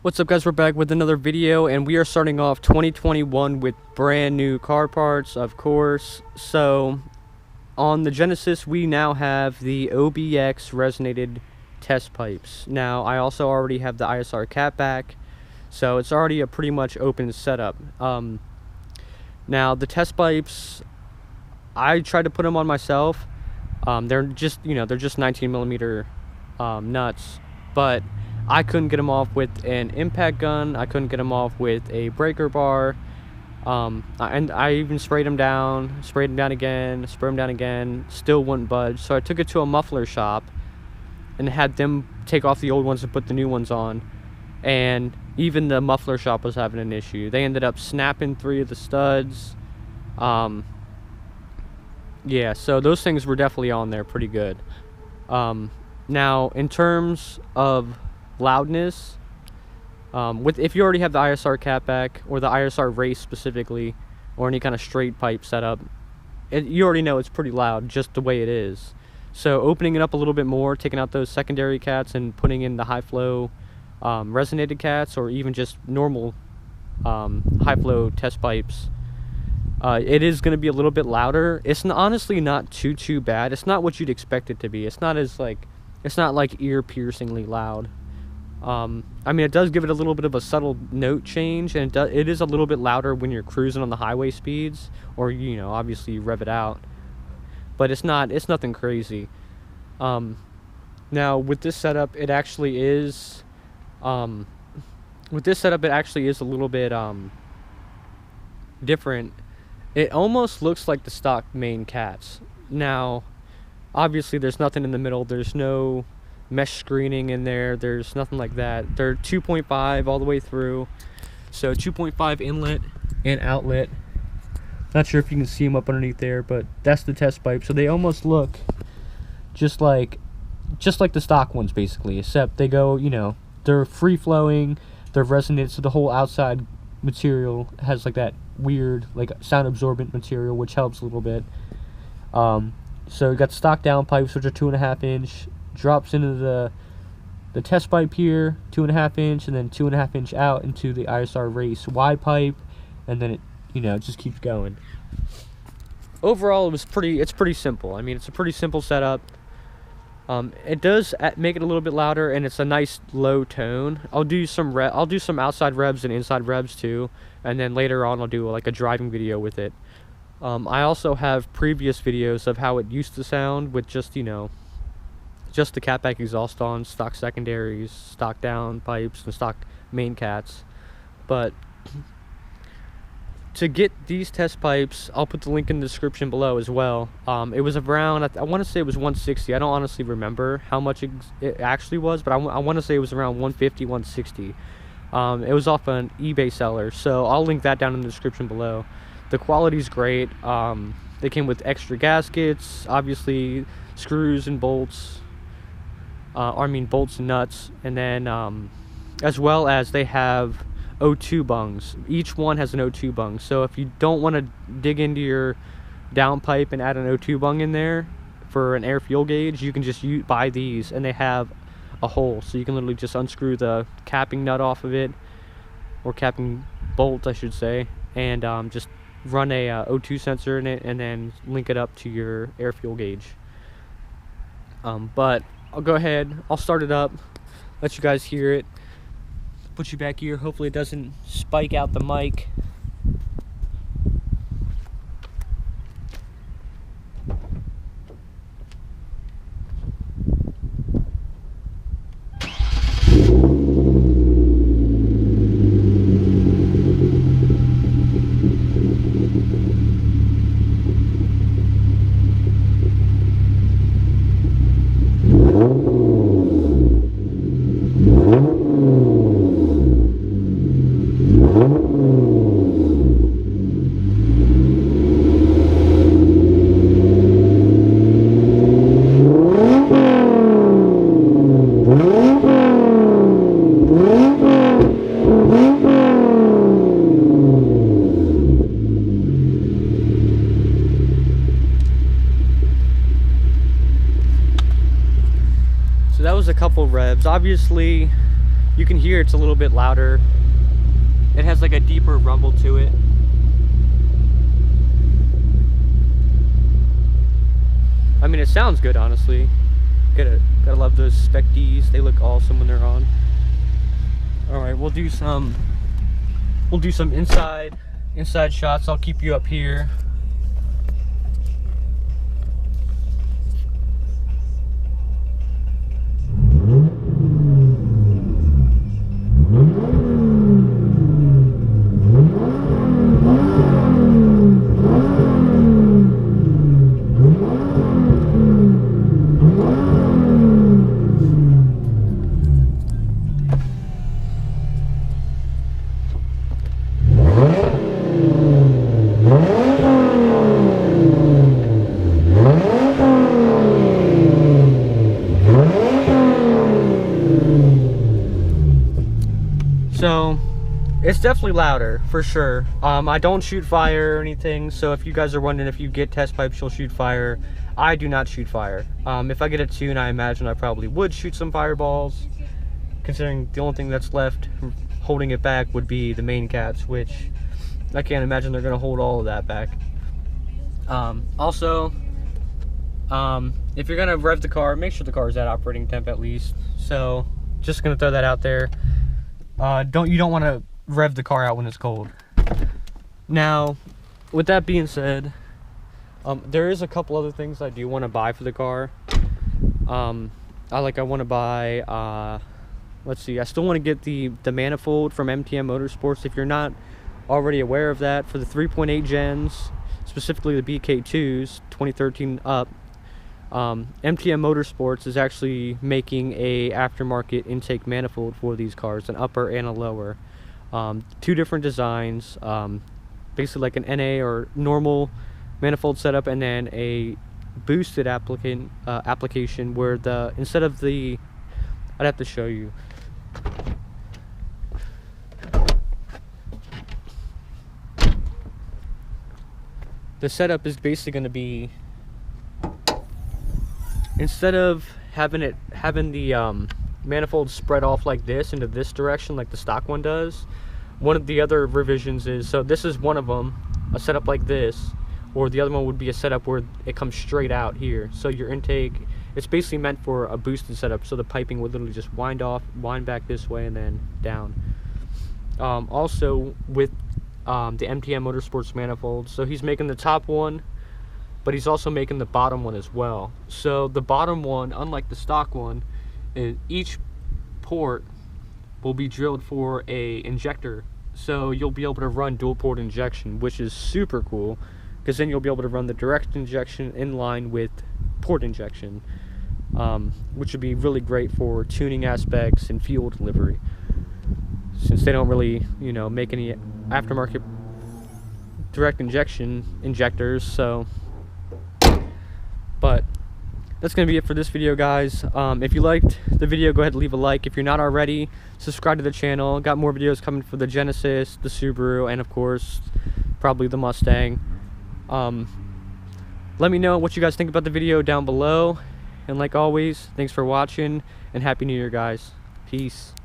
What's up, guys? We're back with another video, and we are starting off 2021 with brand new car parts, of course. So on the Genesis, we now have the OBX resonated test pipes. Now I also already have the ISR catback, so it's already a pretty much open setup. Now the test pipes, I tried to put them on myself. They're just, they're just 19 millimeter nuts, but I couldn't get them off with an impact gun. I couldn't get them off with a breaker bar. And I even sprayed them down again, sprayed them down again, still wouldn't budge. So I took it to a muffler shop and had them take off the old ones and put the new ones on. And even the muffler shop was having an issue. They ended up snapping 3 of the studs. Yeah, so those things were definitely on there pretty good. Now, in terms of loudness, if you already have the ISR catback or the ISR race specifically, or any kind of straight pipe setup, you already know it's pretty loud just the way it is. So opening it up a little bit more, taking out those secondary cats and putting in the high flow resonated cats, or even just normal high flow test pipes, it is going to be a little bit louder. It's honestly not too bad. It's not what you'd expect it to be. It's not like ear piercingly loud. I mean, it does give it a little bit of a subtle note change, and it is a little bit louder when you're cruising on the highway speeds, or obviously you rev it out, but it's nothing crazy. Now with this setup, it actually is a little bit different. It almost looks like the stock main cats. Now obviously there's nothing in the middle, there's no mesh screening in there, there's nothing like that. They're 2.5 all the way through, so 2.5 inlet and outlet. Not sure if you can see them up underneath there, but that's the test pipe. So they almost look just like the stock ones basically, except they go, they're free flowing, they're resonated, so the whole outside material has like that weird like sound absorbent material, which helps a little bit. So you got stock down pipes, which are 2.5 inch, drops into the test pipe here, 2.5 inch, and then 2.5 inch out into the ISR race Y pipe, and then it just keeps going. Overall, it's pretty simple. I mean, it's a pretty simple setup. It does make it a little bit louder, and it's a nice low tone. I'll do some outside revs and inside revs too, and then later on I'll do like a driving video with it. I also have previous videos of how it used to sound with just the catback exhaust on, stock secondaries, stock down pipes, and stock main cats. But to get these test pipes, I'll put the link in the description below as well. It was around, I want to say it was 160. I don't honestly remember how much it actually was, but I want to say it was around 150, 160. It was off an eBay seller, so I'll link that down in the description below. The quality's great. They came with extra gaskets, obviously screws and bolts, bolts and nuts, and then as well as they have O2 bungs. Each one has an O2 bung, so if you don't want to dig into your downpipe and add an O2 bung in there for an air fuel gauge, you can just buy these, and they have a hole, so you can literally just unscrew the capping nut off of it, or capping bolt I should say, and just run a O2 sensor in it, and then link it up to your air fuel gauge. But I'll go ahead, I'll start it up, let you guys hear it, put you back here, hopefully it doesn't spike out the mic. So that was a couple revs. Obviously You can hear it's a little bit louder. It has like a deeper rumble to it. I mean, it sounds good, honestly. Gotta love those Spec Ds. They look awesome when they're on. All right, we'll do some inside shots. I'll keep you up here. So it's definitely louder for sure. I don't shoot fire or anything, so if you guys are wondering if you get test pipes you'll shoot fire, I do not shoot fire. If I get a tune, I imagine I probably would shoot some fireballs, considering the only thing that's left holding it back would be the main cats, which I can't imagine they're gonna hold all of that back. Also, if you're gonna rev the car, make sure the car is at operating temp at least. So just gonna throw that out there. You don't want to rev the car out when it's cold. Now, with that being said, there is a couple other things I do want to buy for the car. I want to buy, let's see, I still want to get the manifold from MTM Motorsports. If you're not already aware of that, for the 3.8 gens, specifically the BK2s, 2013 up, MTM Motorsports is actually making a aftermarket intake manifold for these cars, an upper and a lower. Two different designs, basically like an NA or normal manifold setup, and then a boosted application where instead of the, I'd have to show you. The setup is basically going to be, instead of having the manifold spread off like this into this direction like the stock one does, one of the other revisions is, so this is one of them, a setup like this, or the other one would be a setup where it comes straight out here. So your intake, it's basically meant for a boosted setup, so the piping would literally just wind back this way and then down. Also with the MTM Motorsports manifold, so he's making the top one, but he's also making the bottom one as well. So the bottom one, unlike the stock one, each port will be drilled for a injector, so you'll be able to run dual port injection, which is super cool, because then you'll be able to run the direct injection in line with port injection, which would be really great for tuning aspects and fuel delivery, since they don't really, you know, make any aftermarket direct injection injectors. So, but that's gonna be it for this video, guys. If you liked the video, go ahead and leave a like. If you're not already, subscribe to the channel. Got more videos coming for the Genesis, the Subaru, and of course probably the Mustang. Let me know what you guys think about the video down below, and like always, thanks for watching and Happy New Year, guys. Peace.